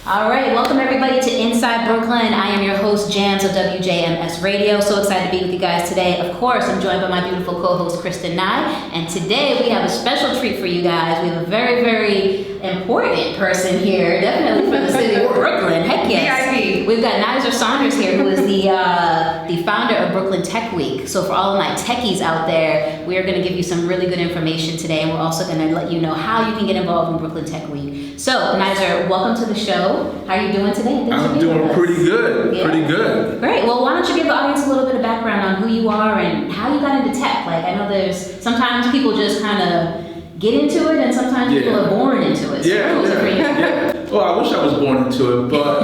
All right, welcome everybody to Inside Brooklyn. I am your host, Jams of WJMS Radio. So excited to be with you guys today. Of course, I'm joined by my beautiful co-host, Kristen Nye. And today we have a special treat for you guys. We have a very, very important person here, definitely for the city of Brooklyn. Heck yes. VIP. We've got Nizer Saunders here, who is the founder of Brooklyn Tech Week. So for all of my techies out there, we are going to give you some really good information today. And we're also going to let you know how you can get involved in Brooklyn Tech Week. So, Nizer, welcome to the show. How are you doing today? I'm doing pretty good. Yeah. Pretty good. Great. Well, why don't you give the audience a little bit of background on who you are and how you got into tech? Like, I know there's sometimes people just kind of get into it, and sometimes people are born into it. So Yeah. Well, I wish I was born into it, but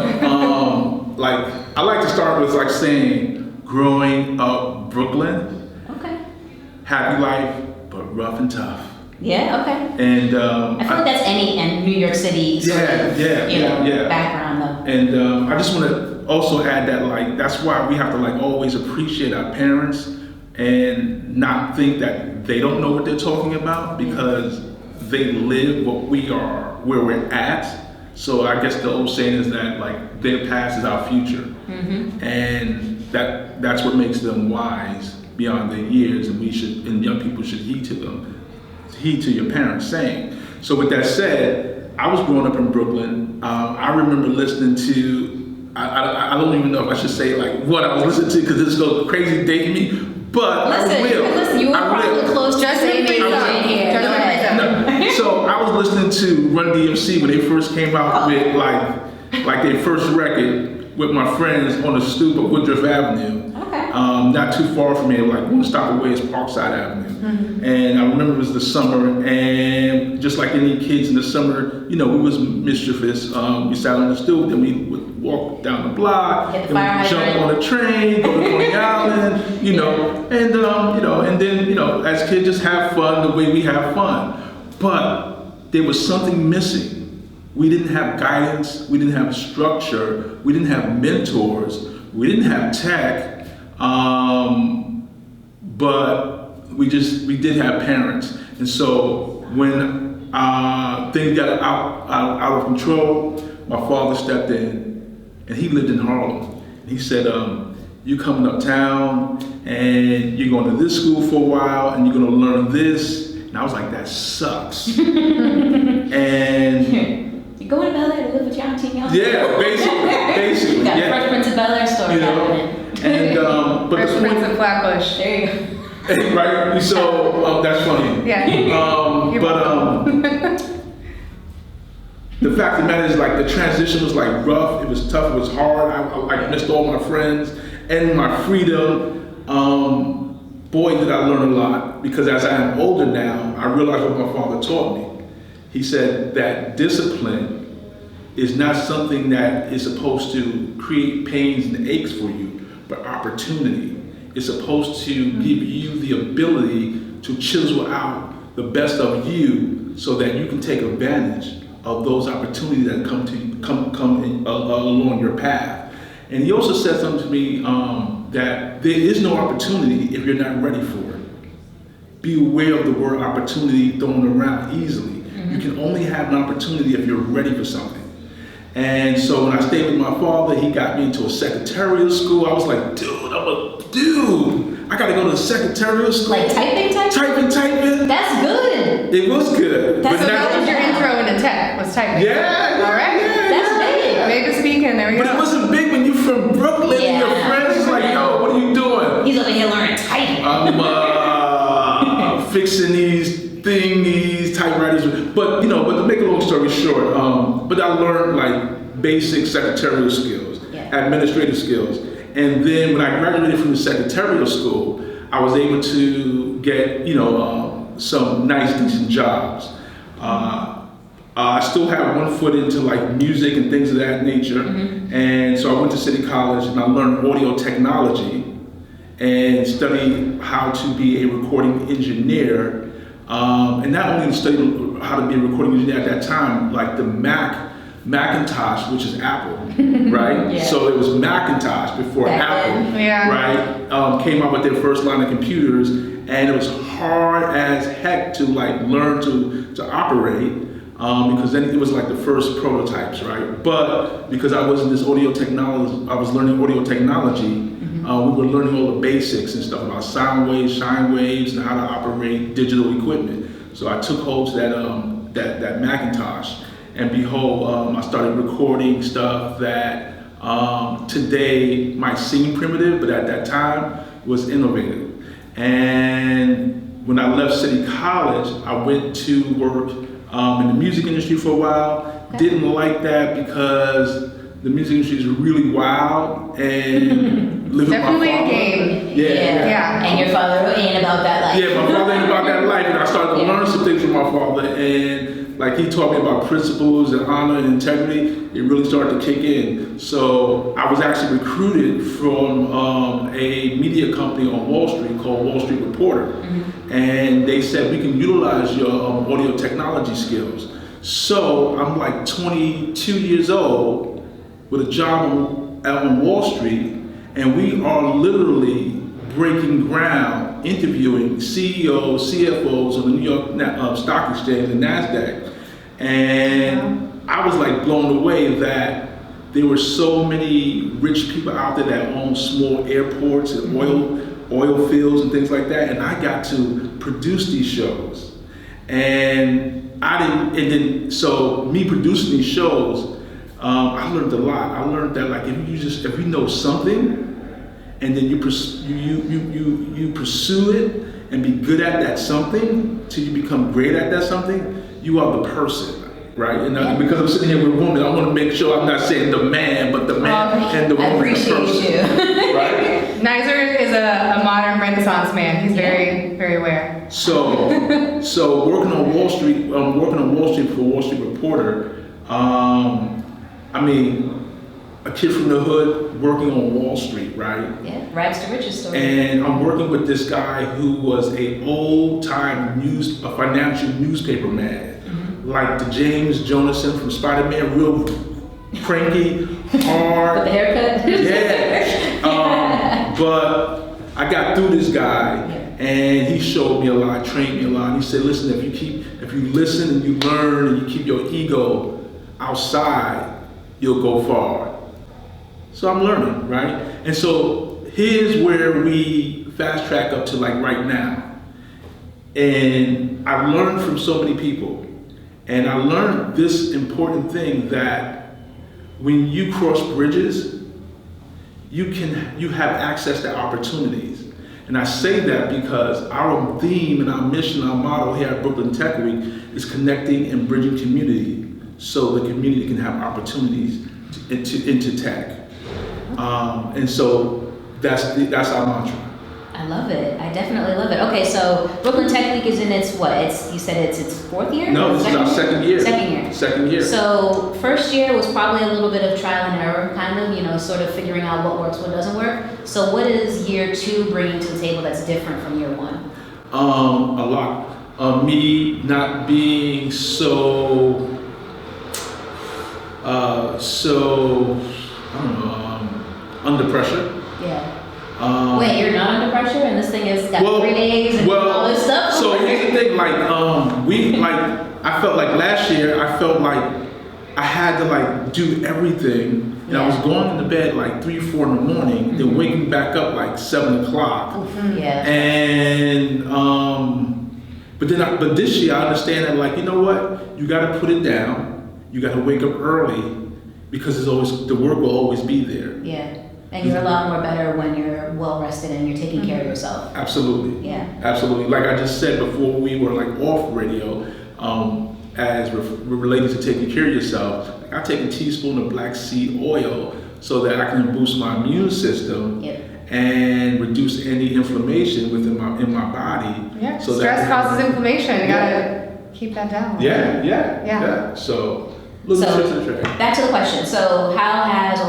I like to start with saying, growing up Brooklyn. Okay. Happy life, but rough and tough. Yeah, okay. And I feel like that's any New York City background though. And I just want to also add that that's why we have to always appreciate our parents and not think that they don't know what they're talking about, because they live what we are, where we're at. So I guess the old saying is that their past is our future. Mm-hmm. And that's what makes them wise beyond their years, and young people should heed to them. Heed to your parents saying. So with that said, I was growing up in Brooklyn. I remember listening to, I don't even know if I should say what I was listening to, because this is going to crazy date me, but I will. Listen, you were probably close to just saying here. So I was listening to Run DMC when they first came out with their first record with my friends on the stoop of Woodruff Avenue. Okay. Not too far from here, one stop away is Parkside Avenue. Mm-hmm. And I remember it was the summer, and just like any kids in the summer, we was mischievous. We sat on the stoop, then we would walk down the block, then we jump on a train, go to Coney Island, and then as kids just have fun the way we have fun. But there was something missing. We didn't have guidance, we didn't have structure, we didn't have mentors, we didn't have tech, but we did have parents. And so when things got out of control, my father stepped in, and he lived in Harlem. He said, you coming uptown, and you're going to this school for a while, and you're going to learn this. And I was like, that sucks. And you going to Bel Air to live with your auntie and yeah, basically. Got a Fresh Prince of Bel Air story happening. And Fresh Prince of Flatbush. There you go. Right, so that's funny. Yeah. The fact of the matter is, the transition was rough. It was tough. It was hard. I missed all my friends and my freedom. Boy, did I learn a lot, because as I am older now, I realize what my father taught me. He said that discipline is not something that is supposed to create pains and aches for you, but opportunity. It's supposed to give you the ability to chisel out the best of you, so that you can take advantage of those opportunities that come along your path. And he also said something to me that there is no opportunity if you're not ready for it. Be aware of the word opportunity thrown around easily. Mm-hmm. You can only have an opportunity if you're ready for something. And so when I stayed with my father, he got me into a secretarial school. I was like, dude, I gotta go to the secretarial school. Typing? Typing. That's good. It was good. So that was your intro into tech, was typing? Yeah. All right. Yeah, that's big. Native speaking, there we go. But it wasn't big when you're from Brooklyn and your friends is yo, what are you doing? He's over here learning typing. I'm fixing these thingies, typewriters. But to make a long story short, but I learned basic secretarial skills, administrative skills. And then when I graduated from the secretarial school, I was able to get, some nice, decent jobs. I still have one foot into music and things of that nature. Mm-hmm. And so I went to City College and I learned audio technology and studied how to be a recording engineer. And not only studied how to be a recording engineer at that time, the Macintosh, which is Apple, right? Yeah. So it was Macintosh before Apple, right? Came out with their first line of computers, and it was hard as heck to learn to operate. because then it was like the first prototypes, right? But because I was in this audio technology, I was learning audio technology. We were learning all the basics and stuff about sound waves, shine waves, and how to operate digital equipment. So I took hold to that Macintosh, and behold, I started recording stuff that today might seem primitive, but at that time was innovative. And when I left City College, I went to work in the music industry for a while. Okay. Didn't like that because the music industry is really wild and living Definitely my a father. game. Yeah. And your father ain't about that life. Yeah, my father ain't about that life, and I started to learn some things from my father, and like he taught me about principles and honor and integrity. It really started to kick in. So I was actually recruited from a media company on Wall Street called Wall Street Reporter, and they said we can utilize your audio technology skills. So I'm like 22 years old with a job on Wall Street, and we are literally breaking ground, interviewing CEOs, CFOs on the New York Stock Exchange and NASDAQ. And I was like blown away that there were so many rich people out there that own small airports and oil fields and things like that. And I got to produce these shows. So me producing these shows, I learned a lot. I learned that like if you know something, and then you pursue it and be good at that something till you become great at that something, you are the person, right? And because I'm sitting here with a woman, I want to make sure I'm not saying the man, but the man and the woman. I appreciate the person, you. right? Nizer is a modern Renaissance man. He's very, very aware. So working on Wall Street for Wall Street Reporter. I mean, a kid from the hood working on Wall Street, right? Yeah, rags to riches story. And I'm working with this guy who was a old-time financial newspaper man, like the James Jonathan from Spider-Man, real cranky, hard. With the haircut? Yeah. But I got through this guy, and he showed me a lot, trained me a lot. He said, listen, if you listen and you learn and you keep your ego outside, you'll go far. So I'm learning, right? And so here's where we fast track up to like right now. And I've learned from so many people. And I learned this important thing that when you cross bridges, you have access to opportunities. And I say that because our theme and our mission, our motto here at Brooklyn Tech Week is connecting and bridging community so the community can have opportunities into tech. And so that's our mantra. I love it. I definitely love it. Okay, so Brooklyn Tech Week is in its what? You said it's its fourth year? No, this is our second year. Second year. So first year was probably a little bit of trial and error, kind of, sort of figuring out what works, what doesn't work. So what is year two bringing to the table that's different from year one? A lot. Me not being so I don't know, under pressure. Yeah. Wait, you're not under pressure, and this thing has got 3 days and all this stuff? So here's the thing, I felt like last year, I felt like I had to do everything, and I was going to bed 3, 4 in the morning, then waking back up 7 o'clock. Yeah. And but this year I understand that you know what, you got to put it down, you got to wake up early, because the work will always be there. Yeah. And you're a lot more better when you're well rested and you're taking care of yourself. Absolutely. Yeah. Absolutely. Like I just said before we were off radio, as related to taking care of yourself, I take a teaspoon of black seed oil so that I can boost my immune system and reduce any inflammation within my body. Yeah. So Stress causes inflammation. You gotta keep that down. Yeah. So. Back to the question. So,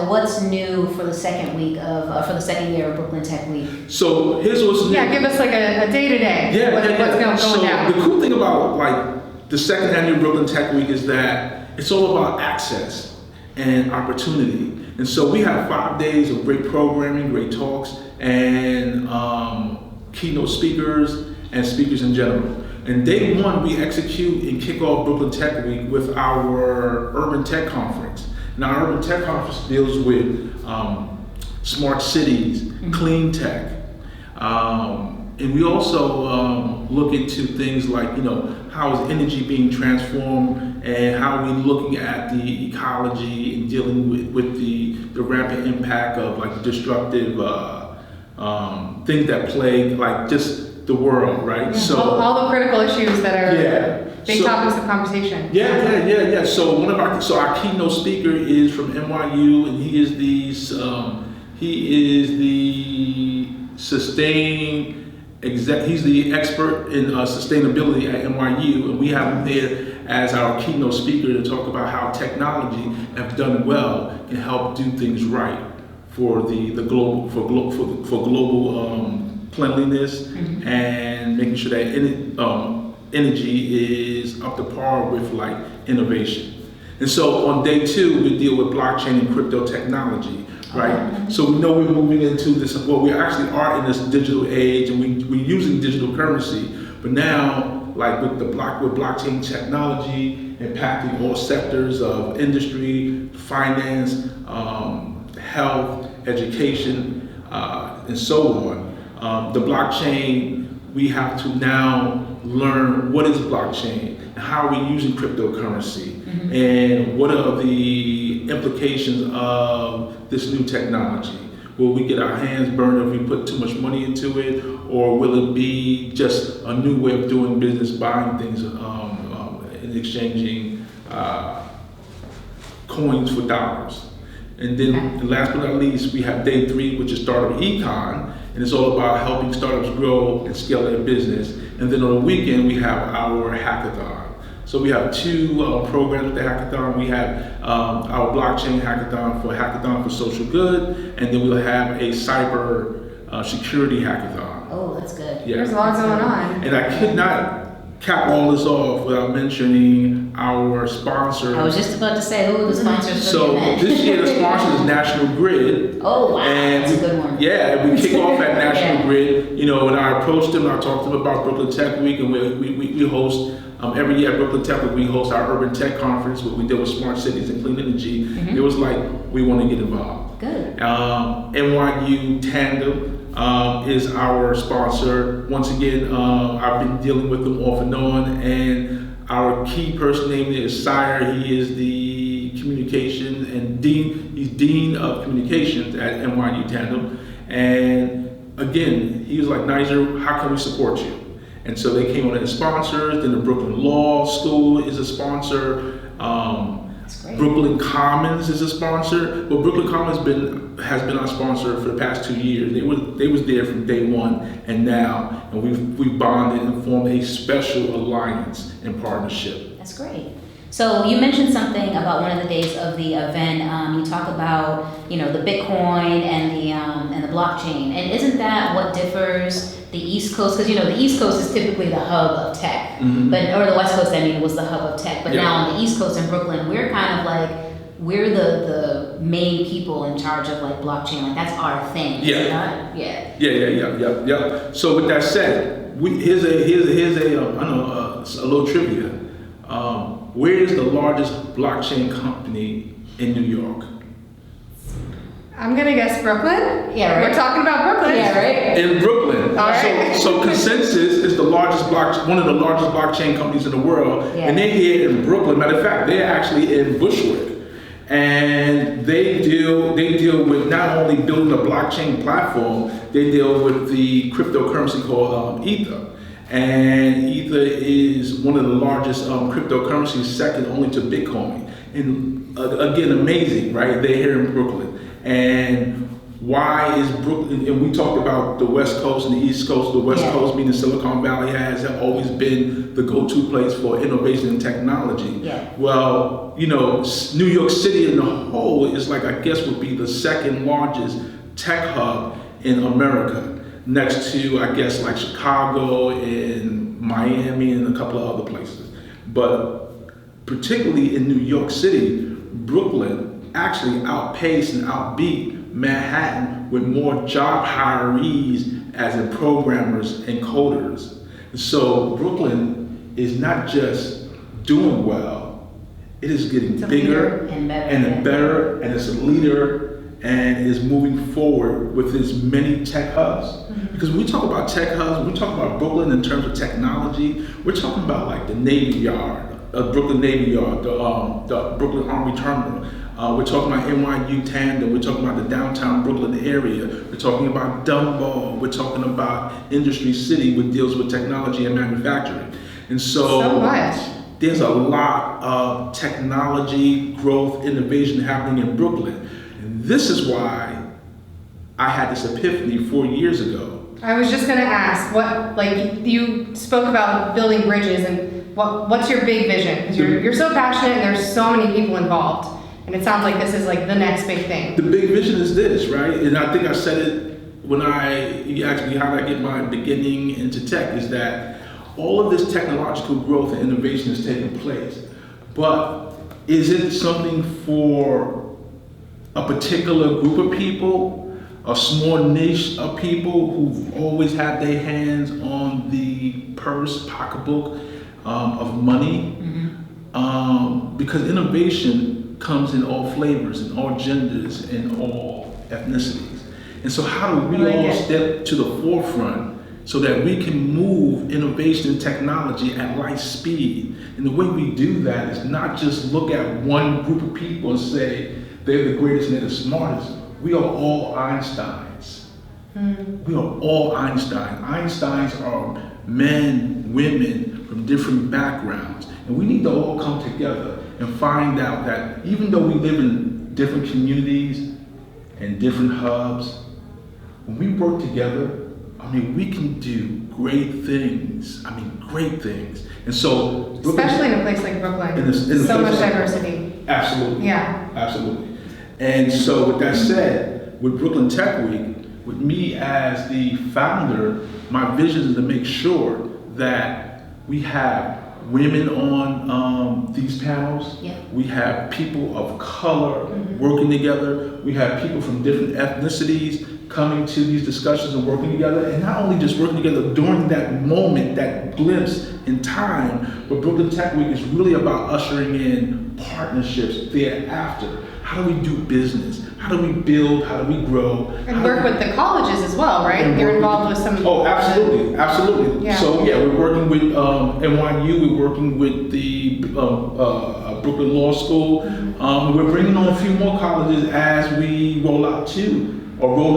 what's new for the second week for the second year of Brooklyn Tech Week? So here's what's new. Yeah, give us a day to day. What's going down. The cool thing about the second annual Brooklyn Tech Week is that it's all about access and opportunity. And so we have 5 days of great programming, great talks, and keynote speakers and speakers in general. And day one, we execute and kick off Brooklyn Tech Week with our Urban Tech Conference. And our Urban Tech Conference deals with smart cities, clean tech. And we also look into things like, how is energy being transformed and how are we looking at the ecology and dealing with the rapid impact of like destructive things that plague like just the world, right? Yeah. So all the critical issues that are big topics of conversation. Yeah. So our keynote speaker is from NYU, and he is he's the expert in sustainability at NYU, and we have him there as our keynote speaker to talk about how technology, if done well, can help do things right for the global cleanliness and making sure that energy is up to par with like innovation. And so on day two, we deal with blockchain and crypto technology. Right, so we know we're moving into this. Well, we actually are in this digital age, and we're using digital currency. But now, like with blockchain technology impacting all sectors of industry, finance, health, education, and so on. The blockchain, we have to now learn what is blockchain and how are we using cryptocurrency, and what are the implications of this new technology. Will we get our hands burned if we put too much money into it, or will it be just a new way of doing business, buying things and exchanging coins for dollars? And then last but not least, we have day three, which is Startup Econ, and it's all about helping startups grow and scale their business. And then on the weekend, we have our hackathon. So we have two programs with the hackathon. We have our blockchain hackathon for social good, and then we'll have a cyber security hackathon. Oh, that's good. Yeah. There's a lot going on. And I could not cap all this off without mentioning our sponsor. I was just about to say, who are the sponsors for So the event? this year the sponsor is National Grid. Oh, wow, And that's a good one. Yeah, we kick off at National Yeah. Grid. And I approached them, I talked to them about Brooklyn Tech Week, and we host, every year at Brooklyn Tech Week, we host our Urban Tech Conference where we deal with smart cities and clean energy. It was like, we want to get involved. Good. NYU Tandem is our sponsor. Once again, I've been dealing with them off and on, and our key person named is Sire. He is the communication and dean. He's dean of communications at NYU Tandem. And again, he was like, Nizer, how can we support you? And so they came on as sponsors. Then the Brooklyn Law School is a sponsor. That's great. Brooklyn Commons is a sponsor. Well, Brooklyn Commons has been our sponsor for the past 2 years. They was there from day one and now, and we've bonded and formed a special alliance and partnership. That's great. So you mentioned something about one of the days of the event. You talk about the Bitcoin and the blockchain, and isn't that what differs the East Coast? Because the East Coast is typically the hub of tech, or the West Coast, was the hub of tech. But now on the East Coast in Brooklyn, we're kind of like the main people in charge of like blockchain. Like that's our thing. Yeah. Is it not? Yeah. Yeah. So with that said, here's a little trivia. Where is the largest blockchain company in New York? I'm gonna guess Brooklyn. Yeah, right. We're talking about Brooklyn. Yeah, right. In Brooklyn. All right. So Consensus is one of the largest blockchain companies in the world, Yeah. and they're here in Brooklyn. Matter of fact, they're actually in Bushwick, and they deal with not only building a blockchain platform, they deal with the cryptocurrency called Ether. And Ether is one of the largest cryptocurrencies, second only to Bitcoin. And again, amazing, right? They're here in Brooklyn. And why is Brooklyn, and we talked about the West Coast and the East Coast. The West Coast, meaning Silicon Valley, has always been the go-to place for innovation and technology. Yeah. Well, New York City in the whole is like, I guess would be the second largest tech hub in America, next to, I guess, like Chicago and Miami and a couple of other places. But particularly in New York City, Brooklyn actually outpaced and outbeat Manhattan with more job hirees as in programmers and coders. So Brooklyn is not just doing well, it is getting It's a bigger leader and better, and yeah. better, and it's a leader and is moving forward with its many tech hubs. Because when we talk about tech hubs, we talk about Brooklyn in terms of technology, we're talking about like the Navy Yard, Brooklyn Navy Yard, the Brooklyn Army Terminal. We're talking about NYU Tandem. We're talking about the downtown Brooklyn area. We're talking about Dumbo. We're talking about Industry City, which deals with technology and manufacturing. And So much. there's a lot of technology, growth, innovation happening in Brooklyn. And this is why I had this epiphany 4 years ago. I was just gonna ask, what, like, you spoke about building bridges, and what's your big vision? Because you're so passionate and there's so many people involved, and it sounds like this is like the next big thing. The big vision is this, right? And I think I said it when you asked me how did I get my beginning into tech, is that all of this technological growth and innovation is taking place. But is it something for a particular group of people, a small niche of people who've always had their hands on the purse, pocketbook of money? Because innovation comes in all flavors, in all genders, in all ethnicities. And so how do we all step to the forefront so that we can move innovation and technology at light speed? And the way we do that is not just look at one group of people and say they're the greatest and they're the smartest. We are all Einsteins. We are all Einstein. Einsteins are men, women from different backgrounds. And we need to all come together and find out that even though we live in different communities and different hubs, when we work together, I mean, we can do great things. I mean, great things. And so, Especially in a place like Brooklyn, in so much diversity. Absolutely. Yeah. Absolutely. And so with that said, with Brooklyn Tech Week, with me as the founder, my vision is to make sure that we have women on these panels. Yeah. We have people of color working together. We have people from different ethnicities coming to these discussions and working together. And not only just working together during that moment, that glimpse in time, but Brooklyn Tech Week is really about ushering in partnerships thereafter. How do we do business? How do we build? How do we grow? And work with the colleges as well, right? You're involved with some. Oh, absolutely, absolutely. Yeah. So yeah, we're working with NYU. We're working with the Brooklyn Law School. We're bringing on a few more colleges as we roll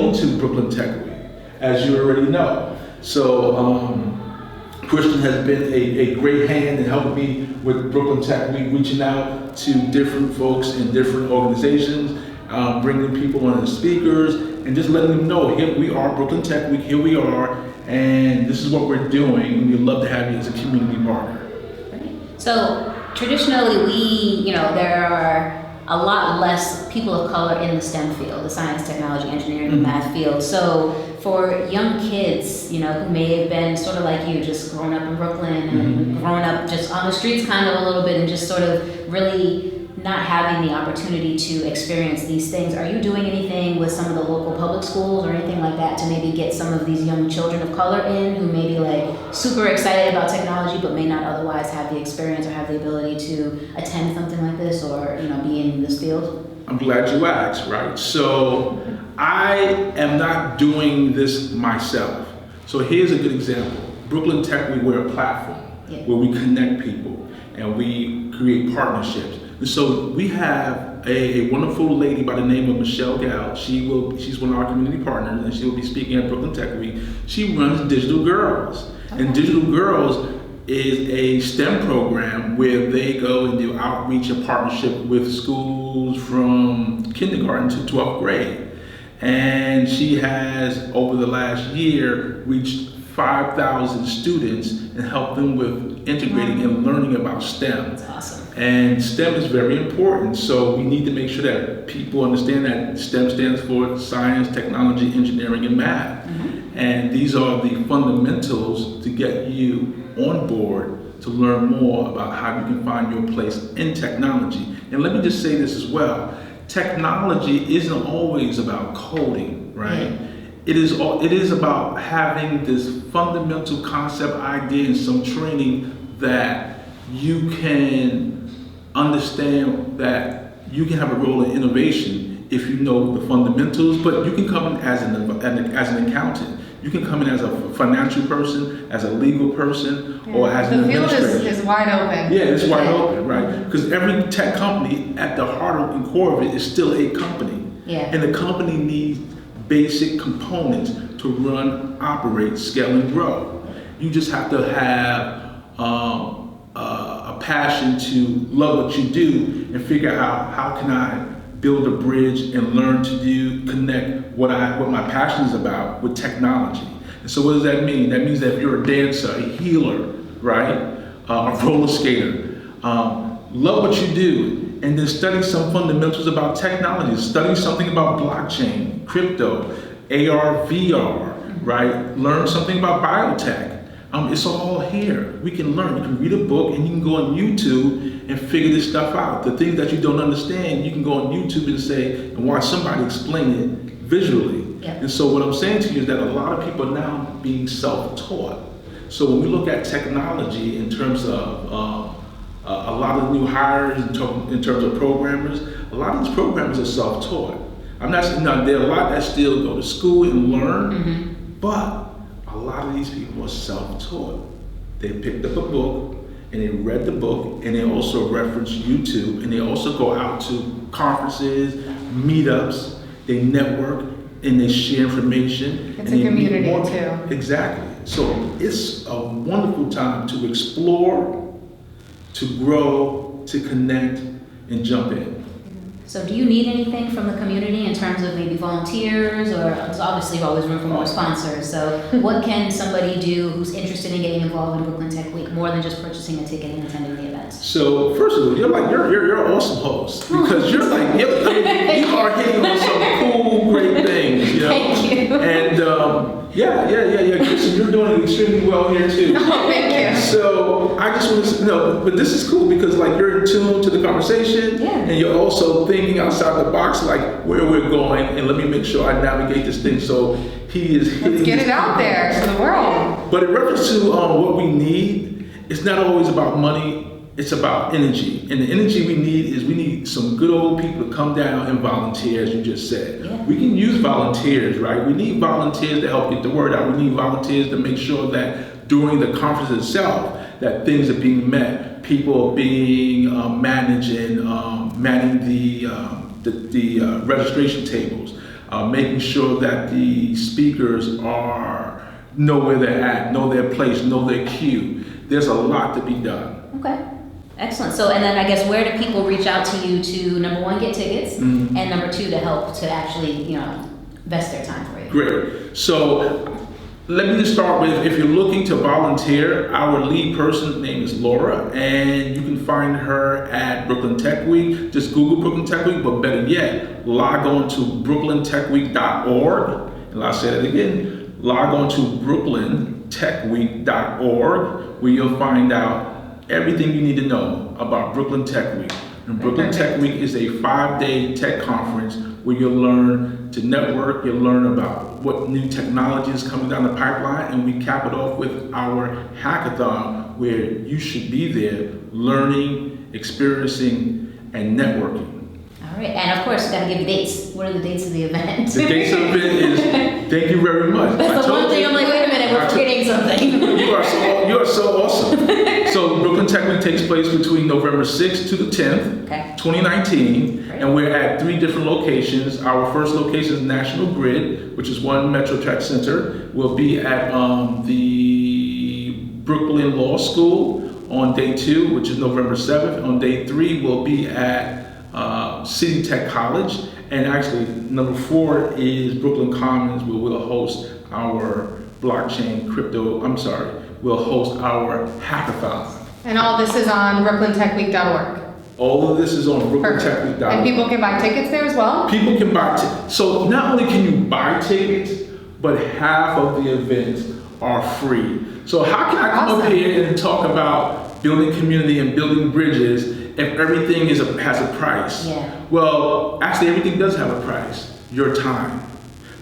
into Brooklyn Tech Week, as you already know. So Christian has been a great hand in helping me with Brooklyn Tech Week, reaching out to different folks in different organizations, bringing people on as speakers, and just letting them know, here we are, Brooklyn Tech Week, here we are, and this is what we're doing, and we'd love to have you as a community partner. So traditionally, there are a lot less people of color in the STEM field, the science, technology, engineering, and math field. So for young kids, who may have been sort of like you, just growing up in Brooklyn and growing up just on the streets kind of a little bit and just sort of really not having the opportunity to experience these things, are you doing anything with some of the local public schools or anything like that to maybe get some of these young children of color in who may be like super excited about technology but may not otherwise have the experience or have the ability to attend something like this or be in this field? I'm glad you asked, right? So I am not doing this myself. So here's a good example. Brooklyn Tech, we're a platform where we connect people and we create partnerships. And so we have a wonderful lady by the name of Michelle Gal. She's one of our community partners, and she will be speaking at Brooklyn Tech Week. She runs Digital Girls. And Digital Girls is a STEM program where they go and do outreach and partnership with schools from kindergarten to 12th grade. And she has, over the last year, reached 5,000 students and helped them with integrating and learning about STEM. That's awesome. And STEM is very important, so we need to make sure that people understand that STEM stands for science, technology, engineering, and math. And these are the fundamentals to get you on board to learn more about how you can find your place in technology. And let me just say this as well. Technology isn't always about coding, right? It is about having this fundamental concept idea and some training that you can understand that you can have a role in innovation if you know the fundamentals, but you can come in as an accountant. You can come in as a financial person, as a legal person, or as an administrator. The field is wide open. Yeah, it's wide open, right? Because every tech company, at the heart and core of it, is still a company. Yeah. And the company needs basic components to run, operate, scale, and grow. You just have to have a passion to love what you do and figure out how can I build a bridge and learn to connect what my passion is about with technology. And so what does that mean? That means that if you're a dancer, a healer, right? A roller skater, love what you do, and then study some fundamentals about technology. Study something about blockchain, crypto, AR, VR, right? Learn something about biotech. It's all here. We can learn. You can read a book and you can go on YouTube and figure this stuff out. The things that you don't understand, you can go on YouTube and say, and watch somebody explain it visually. Yep. And so what I'm saying to you is that a lot of people are now being self-taught. So when we look at technology in terms of a lot of new hires, in terms of programmers, a lot of these programmers are self-taught. I'm not saying, now there are a lot that still go to school and learn, but a lot of these people are self-taught. They picked up a book and they read the book and they also reference YouTube and they also go out to conferences, meetups, they network and they share information. It's a community too. Exactly. So it's a wonderful time to explore, to grow, to connect, and jump in. So do you need anything from the community in terms of maybe volunteers, or so obviously you always room for more sponsors, so what can somebody do who's interested in getting involved in Brooklyn Tech Week more than just purchasing a ticket and attending the events? So first of all, you're an awesome host, because you are hitting on some cool, great things, you know? Thank you. And Kristen, you're doing extremely well here too. Oh, thank you. So I just want to know, but this is cool because like you're in tune to the conversation, and you're also thinking outside the box, like where we're going, and let me make sure I navigate this thing. So he is hitting. Let's get it out there to the world. But in reference to what we need, it's not always about money. It's about energy. And the energy we need some good old people to come down and volunteer, as you just said. Yeah. We can use volunteers, right? We need volunteers to help get the word out. We need volunteers to make sure that during the conference itself, that things are being met. People are being managed and manning the registration tables, making sure that the speakers know where they're at, know their place, know their cue. There's a lot to be done. Okay. Excellent. So, and then I guess where do people reach out to you to, number one, get tickets, and number two, to help to actually, invest their time for you? Great. So let me just start with, if you're looking to volunteer, our lead person's name is Laura, and you can find her at Brooklyn Tech Week. Just Google Brooklyn Tech Week, but better yet, log on to brooklyntechweek.org. And I'll say that again, log on to brooklyntechweek.org, where you'll find out everything you need to know about Brooklyn Tech Week. And Brooklyn Tech Week is a 5-day tech conference where you'll learn to network, you'll learn about what new technology is coming down the pipeline, and we cap it off with our hackathon, where you should be there learning, experiencing, and networking. All right, and of course, gotta give you dates. What are the dates of the event? The dates of the event is, thank you very much. That's the one thing I'm like, wait a minute, we're forgetting something. You are so awesome. So Brooklyn Tech Week takes place between November 6th to the 10th, 2019, Great. and we're at 3 different locations. Our first location is National Grid, which is one Metro Tech Center. We'll be at the Brooklyn Law School on day 2, which is November 7th. On day 3, we'll be at City Tech College, and actually number 4 is Brooklyn Commons, where we'll host our we'll host our hackathon. And all this is on brooklyntechweek.org. All of this is on brooklyntechweek.org. And people can buy tickets there as well? People can buy tickets. So not only can you buy tickets, but half of the events are free. So how can I come up here and talk about building community and building bridges if everything has a price? Yeah. Well, actually everything does have a price. Your time.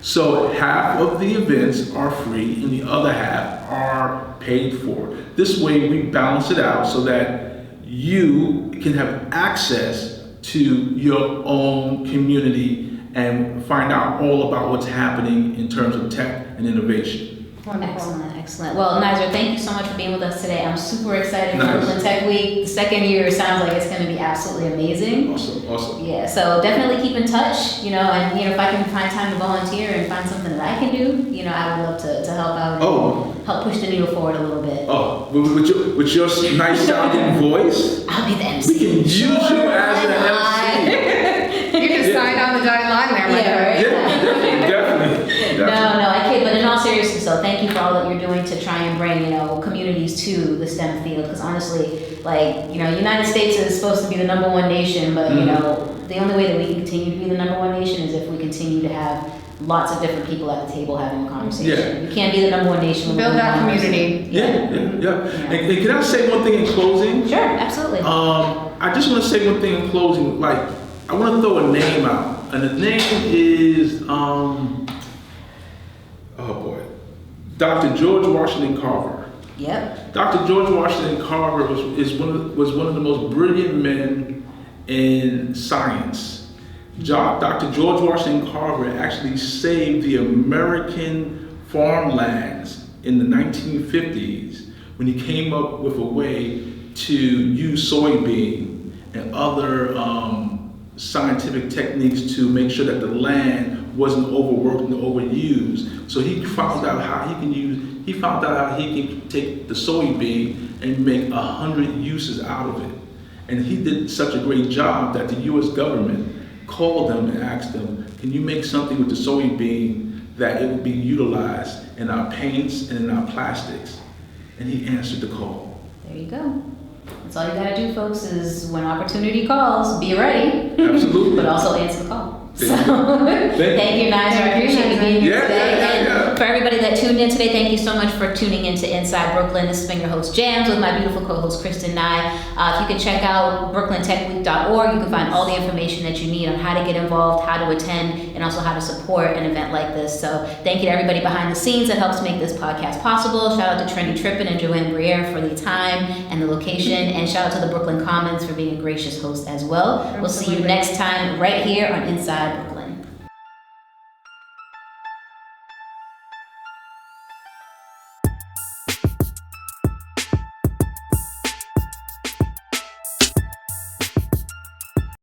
So half of the events are free and the other half are paid for. This way we balance it out so that you can have access to your own community and find out all about what's happening in terms of tech and innovation. Wonderful. Excellent, excellent. Well, Nizer, thank you so much for being with us today. I'm super excited for Nice. Brooklyn Tech Week. The second year sounds like it's going to be absolutely amazing. Awesome. Yeah, so definitely keep in touch, and if I can find time to volunteer and find something that I can do, I would love to help out and help push the needle forward a little bit. With your nice sounding voice, I'll be the MC. we can use you as an MC. You can sign on the dotted line there, my Yeah, friend. right. Definitely. No, I kid, but in all seriousness, though, thank you for all that you're doing to try and bring, communities to the STEM field. Because honestly, United States is supposed to be the #1 nation, but the only way that we can continue to be the #1 nation is if we continue to have lots of different people at the table having a conversation. Yeah. We can't be the #1 nation. with Build only that one person. community. Yeah. And can I say one thing in closing? Sure, absolutely. I just want to say one thing in closing. I want to throw a name out, and the name is Dr. George Washington Carver. Yep. Dr. George Washington Carver was one of the most brilliant men in science. Dr. George Washington Carver actually saved the American farmlands in the 1950s when he came up with a way to use soybean and other scientific techniques to make sure that the land wasn't overworked and overused. So he found out how he can take the soybean and make 100 uses out of it. And he did such a great job that the US government called him and asked him, can you make something with the soybean that it would be utilized in our paints and in our plastics? And he answered the call. There you go. That's all you gotta do, folks, is when opportunity calls, be ready. Absolutely. But also answer the call. So, Thank you. thank you, Nizer. I appreciate you being here Yeah, today. yeah. And for everybody that tuned in today, thank you so much for tuning in to Inside Brooklyn. This has been your host, Jams, with my beautiful co-host, Kristen Nye. If you can check out brooklyntechweek.org, you can find all the information that you need on how to get involved, how to attend, and also how to support an event like this. So thank you to everybody behind the scenes that helps make this podcast possible. Shout out to Trendy Trippin and Joanne Briere for the time and the location, and shout out to the Brooklyn Commons for being a gracious host as well. We'll see you next time right here on Inside